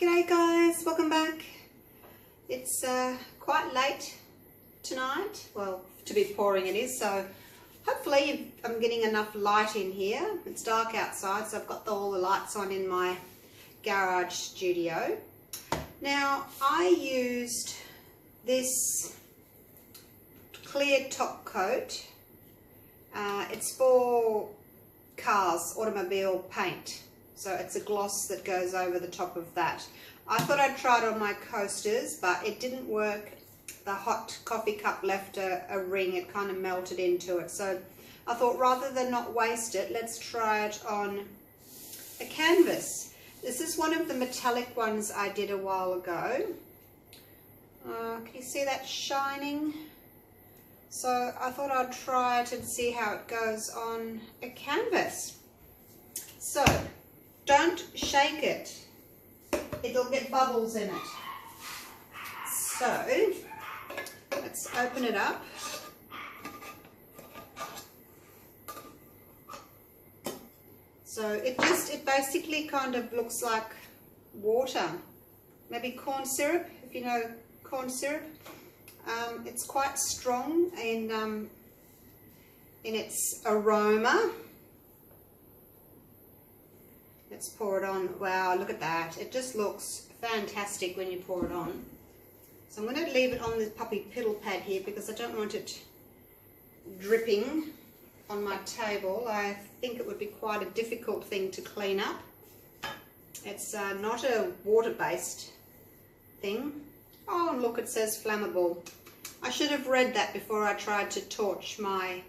G'day guys, welcome back. It's quite late tonight, well to be pouring it is, so hopefully I'm getting enough light in here. It's dark outside, so I've got all the lights on in my garage studio. Now I used this clear top coat. It's for cars, automobile paint. So it's a gloss that goes over the top of that. I thought I'd try it on my coasters, but it didn't work. The hot coffee cup left a ring, it kind of melted into it. So I thought rather than not waste it, let's try it on a canvas. This is one of the metallic ones I did a while ago. Can you see that shining? So I thought I'd try it and see how it goes on a canvas. So don't shake it, it'll get bubbles in it. So let's open it up. So it basically kind of looks like water, maybe corn syrup, if you know corn syrup. It's quite strong in its aroma. Let's pour it on. Wow, look at that. It just looks fantastic when you pour it on. So I'm going to leave it on the puppy piddle pad here because I don't want it dripping on my table. I think it would be quite a difficult thing to clean up. It's not a water-based thing. Oh, and look, it says flammable. I should have read that before I tried to torch my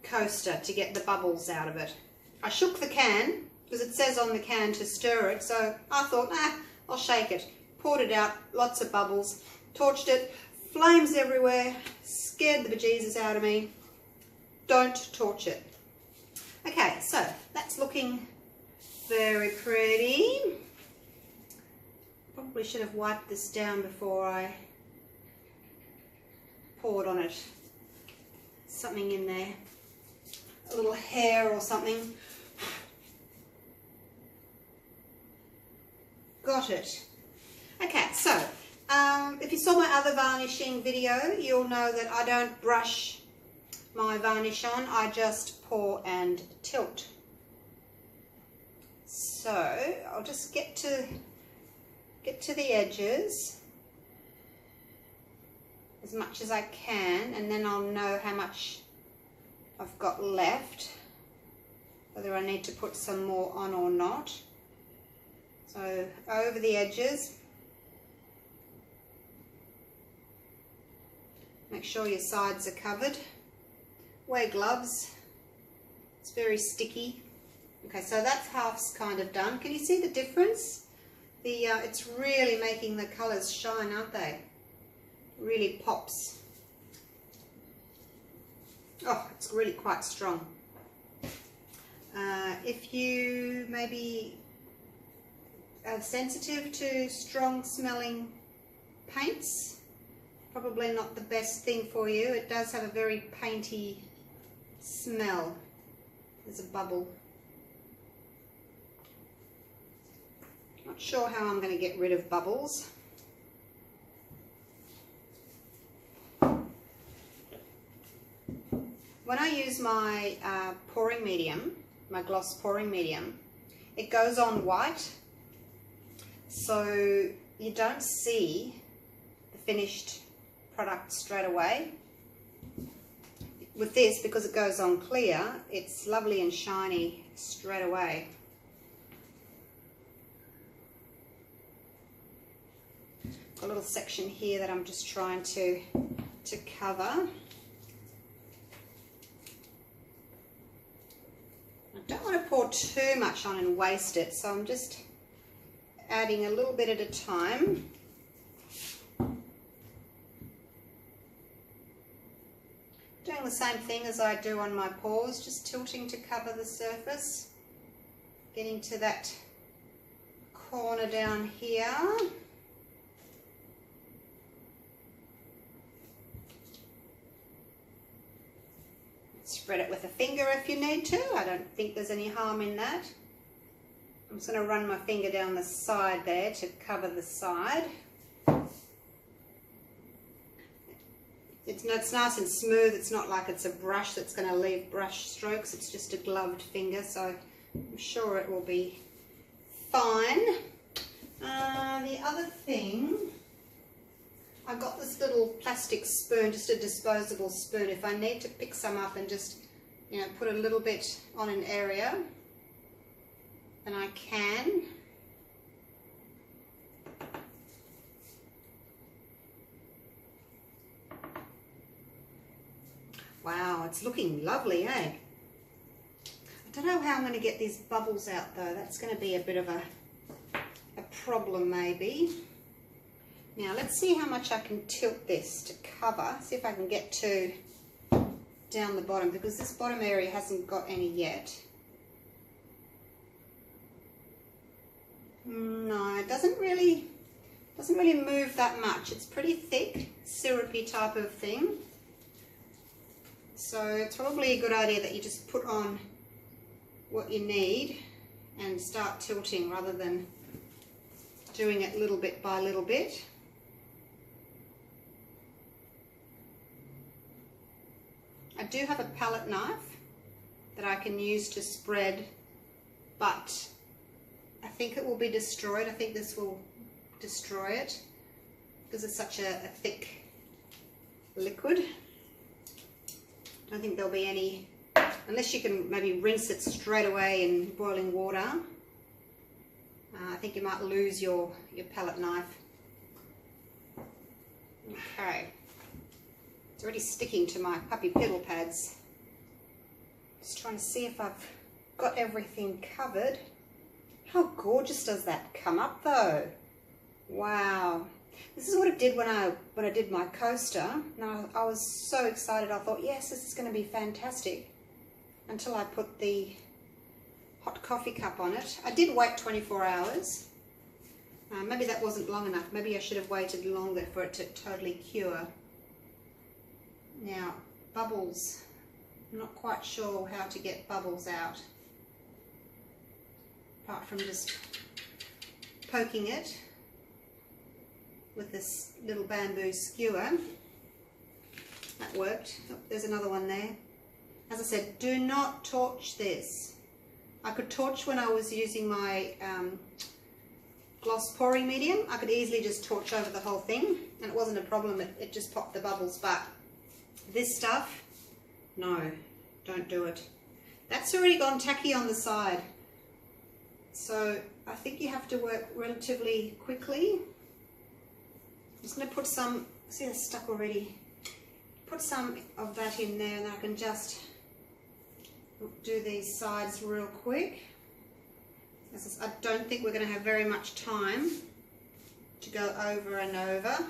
coaster to get the bubbles out of it. I shook the can because it says on the can to stir it, so I thought, I'll shake it. Poured it out, lots of bubbles, torched it, flames everywhere, scared the bejesus out of me. Don't torch it. Okay, so that's looking very pretty. Probably should have wiped this down before I poured on it. Something in there, a little hair or something. Got it. Okay, so if you saw my other varnishing video, you'll know that I don't brush my varnish on, I just pour and tilt. So I'll just get to the edges as much as I can, and then I'll know how much I've got left, whether I need to put some more on or not. So over the edges, make sure your sides are covered. Wear gloves, it's very sticky. Okay, so that's half's kind of done. Can you see the difference? It's really making the colours shine, aren't they? Really pops. Oh, it's really quite strong. If you maybe are sensitive to strong smelling paints, probably not the best thing for you. It does have a very painty smell. There's a bubble. Not sure how I'm going to get rid of bubbles. When I use my pouring medium, my gloss pouring medium, it goes on white, so you don't see the finished product straight away. With this, because it goes on clear, it's lovely and shiny straight away. Got a little section here that I'm just trying to cover. I don't want to pour too much on and waste it, so I'm just adding a little bit at a time. Doing the same thing as I do on my pours, just tilting to cover the surface. Getting to that corner down here. Spread it with a finger if you need to. I don't think there's any harm in that. I'm just going to run my finger down the side there to cover the side. It's nice and smooth. It's not like it's a brush that's going to leave brush strokes. It's just a gloved finger, so I'm sure it will be fine. The other thing, I got this little plastic spoon, just a disposable spoon. If I need to pick some up and just, you know, put a little bit on an area, then I can. Wow, it's looking lovely, eh? I don't know how I'm going to get these bubbles out though. That's going to be a bit of a problem maybe. Now let's see how much I can tilt this to cover. See if I can get to down the bottom, because this bottom area hasn't got any yet. No, it doesn't really move that much. It's pretty thick, syrupy type of thing. So it's probably a good idea that you just put on what you need and start tilting rather than doing it little bit by little bit. I do have a palette knife that I can use to spread, but I think it will be destroyed. I think this will destroy it because it's such a thick liquid. I don't think there'll be any, unless you can maybe rinse it straight away in boiling water. I think you might lose your palette knife. Okay, it's already sticking to my puppy pedal pads. Just trying to see if I've got everything covered. How gorgeous does that come up though? Wow. This is what it did when I did my coaster. Now I was so excited. I thought, yes, this is going to be fantastic, until I put the hot coffee cup on it. I did wait 24 hours. Maybe that wasn't long enough. Maybe I should have waited longer for it to totally cure. Now, bubbles. I'm not quite sure how to get bubbles out, apart from just poking it with this little bamboo skewer. That worked. Oh, there's another one there. As I said, do not torch this. I could torch when I was using my gloss pouring medium. I could easily just torch over the whole thing and it wasn't a problem. It just popped the bubbles, but this stuff, no, don't do it. That's already gone tacky on the side. So I think you have to work relatively quickly. I'm just going to put some, see it's stuck already, put some of that in there and I can just do these sides real quick. I don't think we're going to have very much time to go over and over.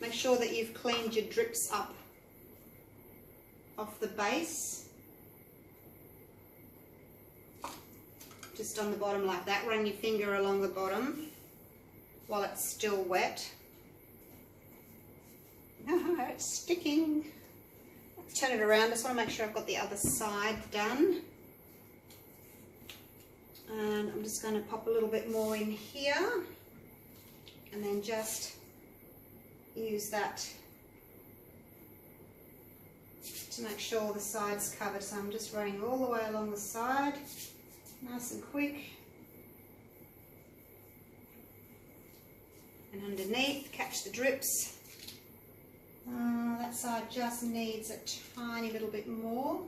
Make sure that you've cleaned your drips up off the base. Just on the bottom like that. Run your finger along the bottom while it's still wet. Oh, it's sticking. Let's turn it around. Just want to make sure I've got the other side done. And I'm just going to pop a little bit more in here and then just use that to make sure the side's covered. So I'm just running all the way along the side, nice and quick. And underneath, catch the drips. That side just needs a tiny little bit more.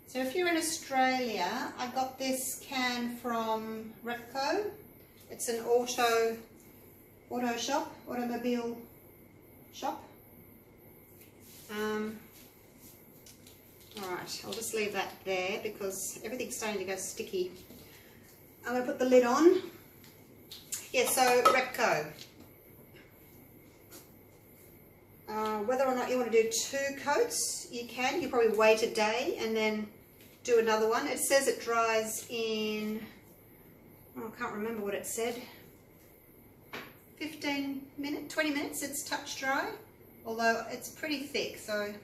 So if you're in Australia, I got this can from Repco. It's an automobile shop. Alright, I'll just leave that there because everything's starting to go sticky. I'm going to put the lid on. Yeah, so Repco. Whether or not you want to do 2 coats, you can. You probably wait a day and then do another one. It says it dries in, oh, I can't remember what it said, 20 minutes it's touch dry, although it's pretty thick, so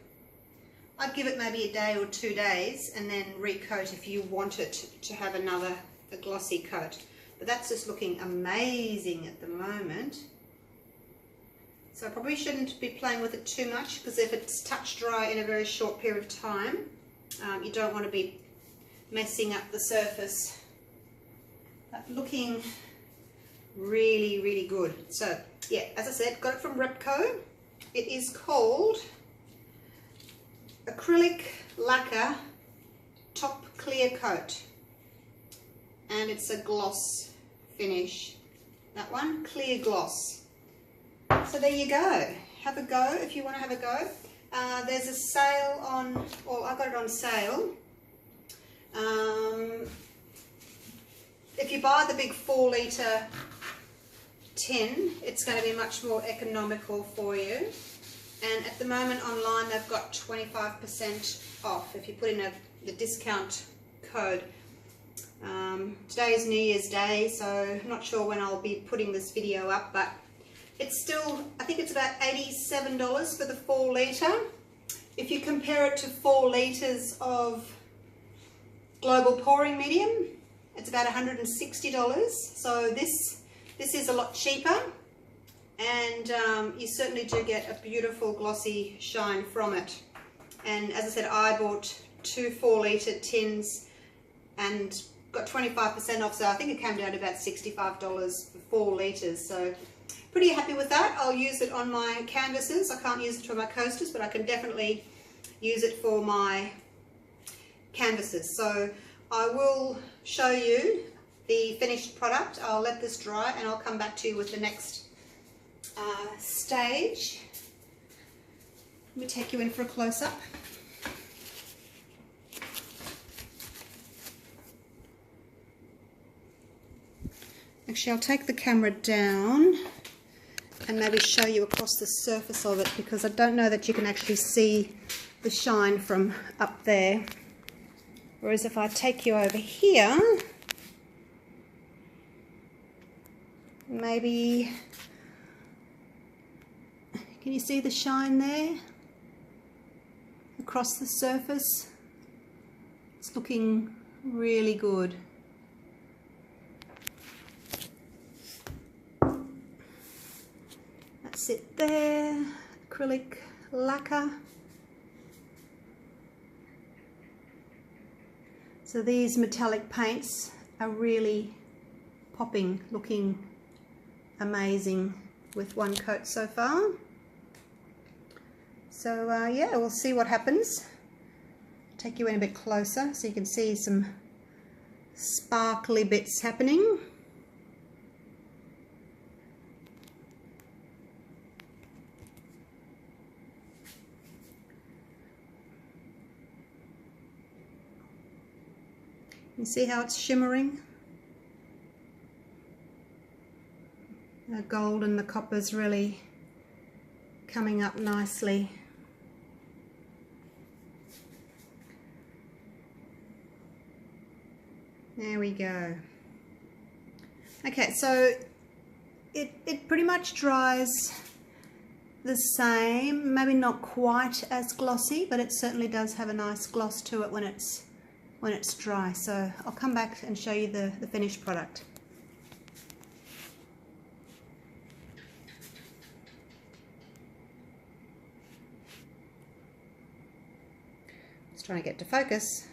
I'd give it maybe a day or 2 days and then recoat if you want it to have a glossy coat. But that's just looking amazing at the moment. So I probably shouldn't be playing with it too much, because if it's touch dry in a very short period of time, you don't want to be messing up the surface. But looking really, really good. So yeah, as I said, got it from Repco. It is called Acrylic Lacquer Top Clear Coat, and it's a gloss finish. That one, clear gloss. So there you go. Have a go if you want to have a go. There's a sale on, well, I got it on sale. If you buy the big 4 litre tin, it's going to be much more economical for you. And at the moment online they've got 25% off if you put in the discount code. Today is New Year's Day, so I'm not sure when I'll be putting this video up, but it's still, I think it's about $87 for the 4 litre. If you compare it to 4 litres of global pouring medium, it's about $160. So this is a lot cheaper, and you certainly do get a beautiful glossy shine from it. And as I said, I bought 2 4 litre tins and got 25% off, so I think it came down to about $65 for 4 litres. So pretty happy with that. I'll use it on my canvases. I can't use it for my coasters, but I can definitely use it for my canvases. So I will show you the finished product. I'll let this dry and I'll come back to you with the next stage. Let me take you in for a close-up. Actually, I'll take the camera down and maybe show you across the surface of it, because I don't know that you can actually see the shine from up there. Whereas if I take you over here, maybe, can you see the shine there across the surface? It's looking really good. That's it there, acrylic lacquer. So these metallic paints are really popping, looking amazing with one coat so far. So yeah, we'll see what happens. Take you in a bit closer so you can see some sparkly bits happening. You see how it's shimmering? The gold and the copper's really coming up nicely. There we go. Okay, so it pretty much dries the same, maybe not quite as glossy, but it certainly does have a nice gloss to it when it's dry. So I'll come back and show you the finished product. Just trying to get to focus.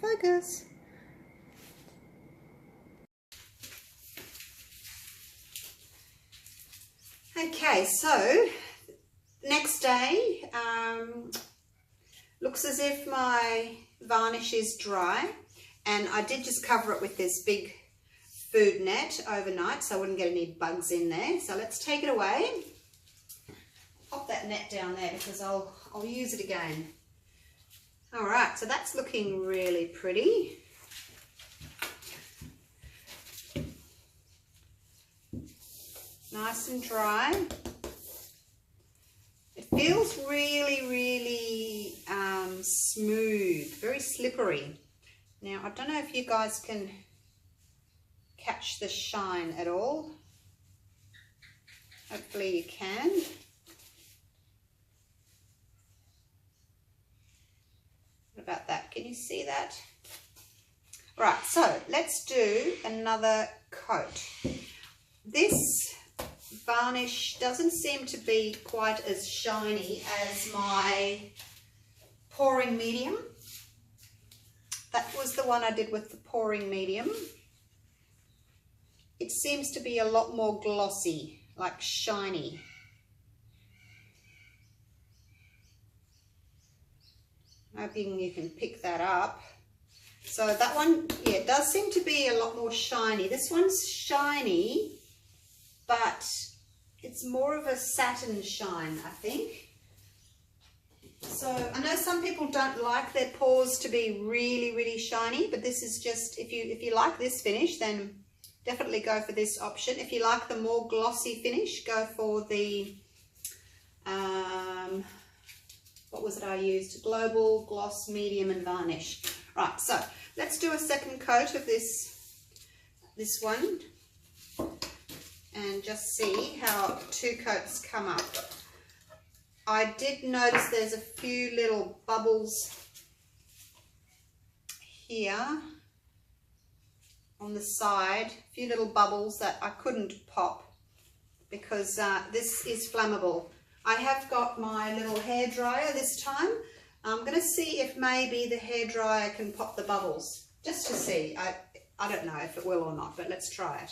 Focus. Okay, so next day, looks as if my varnish is dry, and I did just cover it with this big food net overnight so I wouldn't get any bugs in there. So let's take it away. Pop that net down there because I'll use it again. All right, so that's looking really pretty. Nice and dry. It feels really, really smooth, very slippery. Now, I don't know if you guys can catch the shine at all. Hopefully you can. Can you see that? Right, so let's do another coat. This varnish doesn't seem to be quite as shiny as my pouring medium. That was the one I did with the pouring medium. It seems to be a lot more glossy, like shiny. Hoping you can pick that up. So that one, yeah, it does seem to be a lot more shiny. This one's shiny, but it's more of a satin shine, I think. So I know some people don't like their paws to be really, really shiny, but this is just, if you like this finish, then definitely go for this option. If you like the more glossy finish, go for the, what was it I used? Global, Gloss, Medium and Varnish. Right, so let's do a second coat of this one and just see how 2 coats come up. I did notice there's a few little bubbles here on the side, a few little bubbles that I couldn't pop because this is flammable. I have got my little hairdryer this time. I'm going to see if maybe the hairdryer can pop the bubbles, just to see. I don't know if it will or not, but let's try it.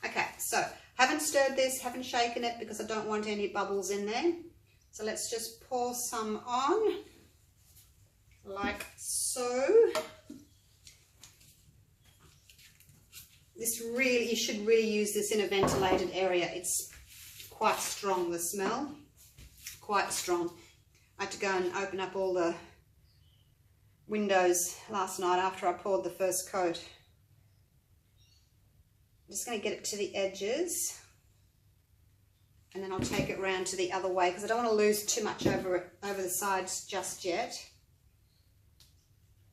Okay, so haven't stirred this, haven't shaken it because I don't want any bubbles in there. So let's just pour some on, like so. This really, you should really use this in a ventilated area. It's quite strong, the smell, quite strong. I had to go and open up all the windows last night after I poured the first coat. I'm just going to get it to the edges and then I'll take it round to the other way because I don't want to lose too much over the sides just yet.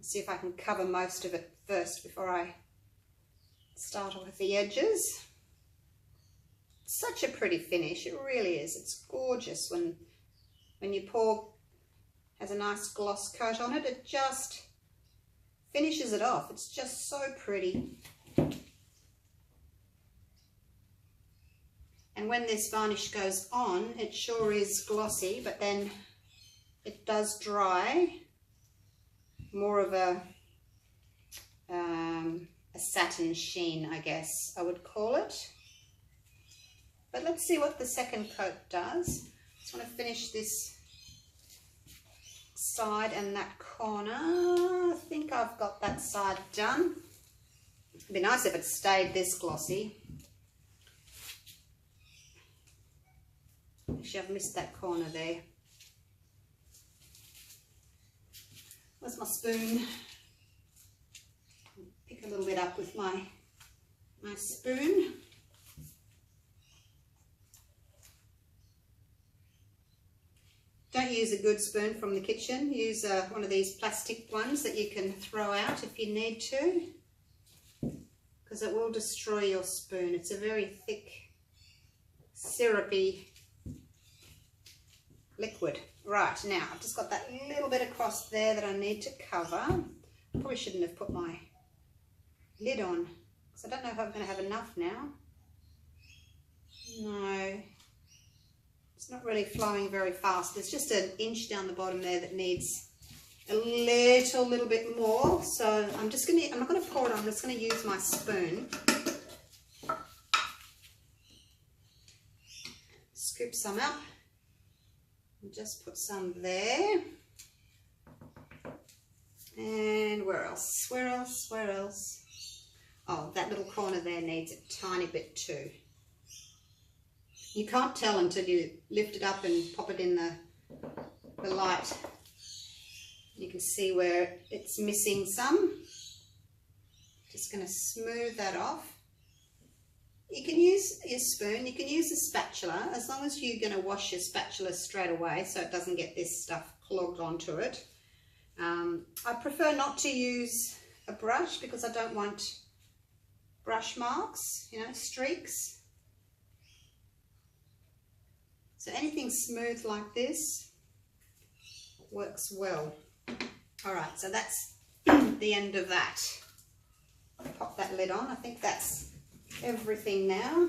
Let's see if I can cover most of it first before I start with the edges. Such a pretty finish, it really is. It's gorgeous when you pour, has a nice gloss coat on it. It just finishes it off. It's just so pretty. And when this varnish goes on, it sure is glossy, but then it does dry. More of a satin sheen, I guess I would call it. But let's see what the second coat does. Just want to finish this side and that corner. I think I've got that side done. It'd be nice if it stayed this glossy. Actually, I've missed that corner there. Where's my spoon? Pick a little bit up with my spoon. Don't use a good spoon from the kitchen. Use one of these plastic ones that you can throw out if you need to, because it will destroy your spoon. It's a very thick, syrupy liquid. Right, now I've just got that little bit across there that I need to cover. Probably shouldn't have put my lid on because I don't know if I'm going to have enough now. No, it's not really flowing very fast. There's just an inch down the bottom there that needs a little bit more. So I'm not going to pour it on, I'm just going to use my spoon. Scoop some up. Just put some there. And where else? Where else? Where else? Oh, that little corner there needs a tiny bit too. You can't tell until you lift it up and pop it in the light. You can see where it's missing some. Just going to smooth that off. You can use your spoon, you can use a spatula, as long as you're going to wash your spatula straight away so it doesn't get this stuff clogged onto it. I prefer not to use a brush because I don't want brush marks, you know, streaks. So anything smooth like this works well. All right, so that's the end of that. Pop that lid on. I think that's everything now.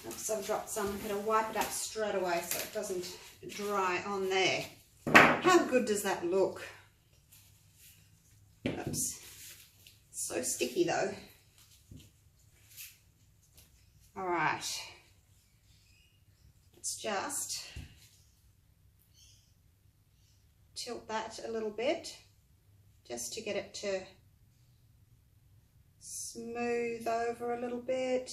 Oops, I've dropped some. I'm going to wipe it up straight away so it doesn't dry on there. How good does that look? Oops. So sticky though. Alright. Let's just tilt that a little bit just to get it to smooth over a little bit.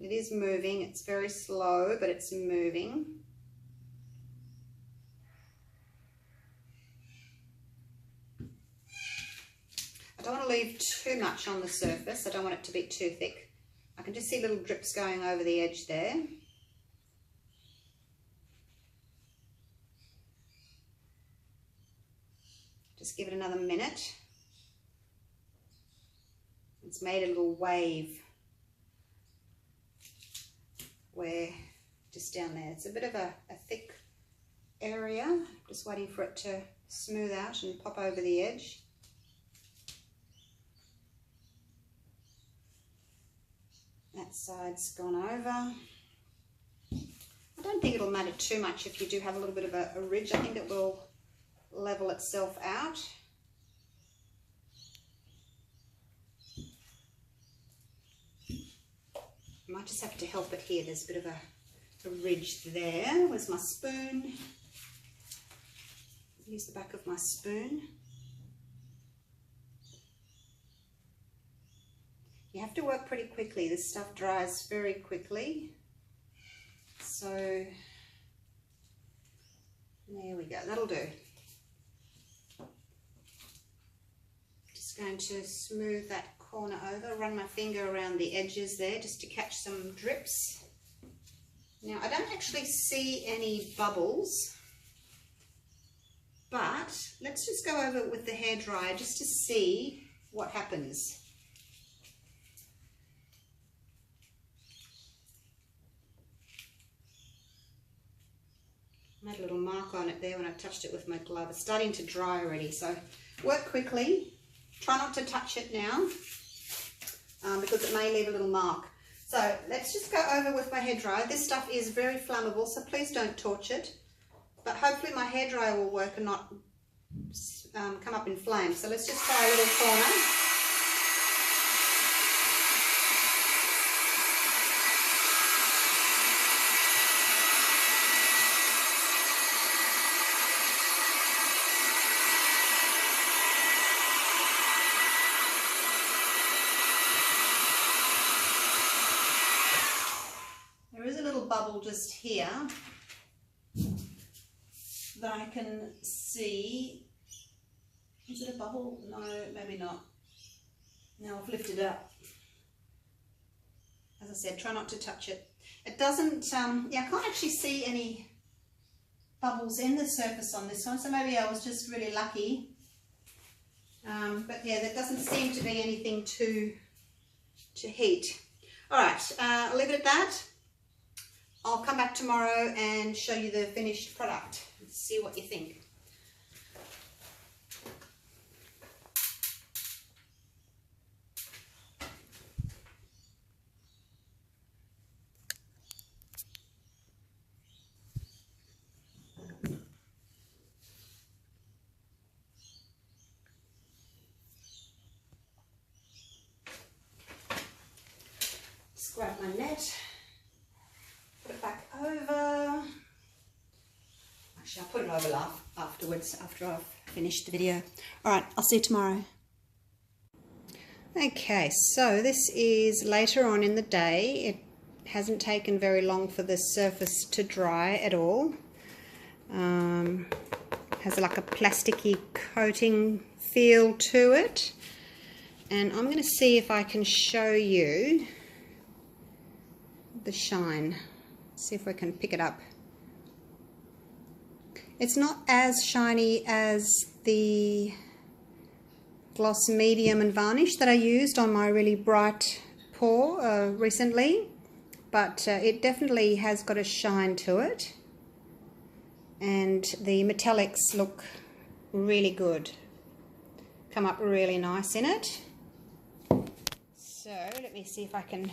It is moving, it's very slow, but it's moving. I don't want to leave too much on the surface. I don't want it to be too thick. I can just see little drips going over the edge there. Just give it another minute. It's made a little wave where just down there. It's a bit of a thick area. Just waiting for it to smooth out and pop over the edge. That side's gone over. I don't think it'll matter too much if you do have a little bit of a ridge. I think it will level itself out. I might just have to help it here. There's a bit of a ridge there. Where's my spoon? Use the back of my spoon. You have to work pretty quickly. This stuff dries very quickly. So there we go, that'll do. Just going to smooth that corner over, run my finger around the edges there just to catch some drips. Now I don't actually see any bubbles, but let's just go over it with the hairdryer just to see what happens. Made a little mark on it there when I touched it with my glove. It's starting to dry already, so work quickly. Try not to touch it now because it may leave a little mark. So let's just go over with my hairdryer. This stuff is very flammable, so please don't torch it. But hopefully my hairdryer will work and not come up in flames. So let's just try a little corner. Bubble just here that I can see. Is it a bubble? No, maybe not. Now I've lifted it up. As I said, try not to touch it. It doesn't, yeah, I can't actually see any bubbles in the surface on this one, so maybe I was just really lucky. But yeah, there doesn't seem to be anything to heat. All right, I'll leave it at that. I'll come back tomorrow and show you the finished product and see what you think. Just grab my net. Put it back over. Actually, I'll put it over afterwards, after I've finished the video. All right, I'll see you tomorrow. Okay, so this is later on in the day. It hasn't taken very long for the surface to dry at all. Has like a plasticky coating feel to it. And I'm going to see if I can show you the shine. See if we can pick it up. It's not as shiny as the gloss medium and varnish that I used on my really bright pour recently, but it definitely has got a shine to it. and the metallics look really good. Come up really nice in it. So let me see if I can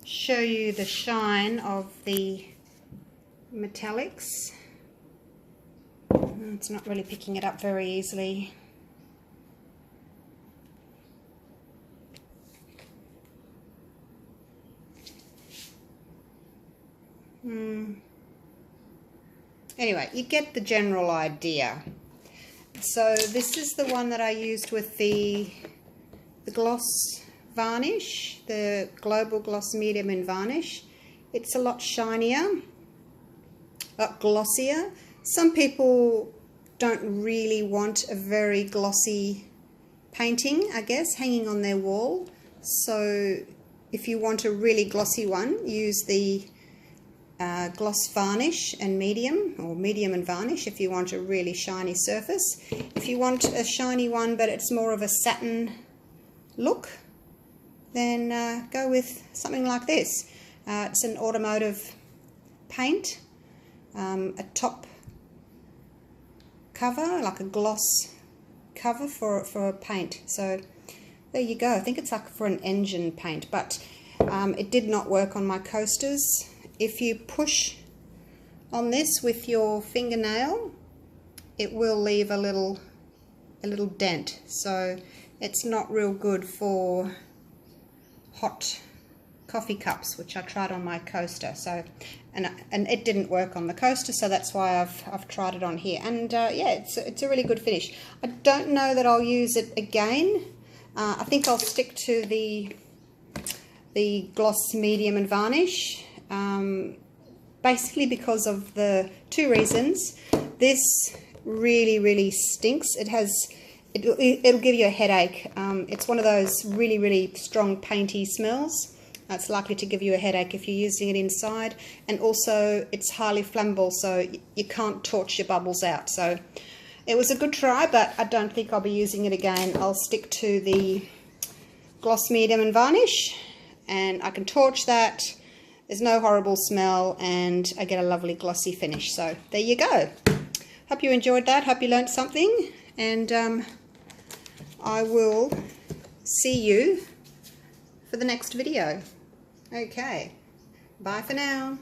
show you the shine of the metallics. It's not really picking it up very easily. Anyway, you get the general idea. So this is the one that I used with the gloss varnish, the Global Gloss Medium in Varnish. It's a lot shinier, a lot glossier. Some people don't really want a very glossy painting, I guess, hanging on their wall. So if you want a really glossy one, use the gloss varnish and medium, or medium and varnish if you want a really shiny surface. If you want a shiny one but it's more of a satin look, then go with something like this. It's an automotive paint, a top cover, like a gloss cover for a paint. So there you go. I think it's like for an engine paint, but it did not work on my coasters. If you push on this with your fingernail, it will leave a little dent. So it's not real good for hot coffee cups, which I tried on my coaster. So and it didn't work on the coaster, so that's why I've tried it on here. And yeah, it's a really good finish. I don't know that I'll use it again. I think I'll stick to the gloss medium and varnish. Basically because of the two reasons. This really stinks. It'll give you a headache. It's one of those really strong painty smells. It's likely to give you a headache if you're using it inside, and also it's highly flammable, so you can't torch your bubbles out. So it was a good try, but I don't think I'll be using it again. I'll stick to the gloss medium and varnish, and I can torch that. There's no horrible smell, and I get a lovely glossy finish. So there you go. Hope you enjoyed that. Hope you learned something, and I will see you for the next video. Okay, bye for now.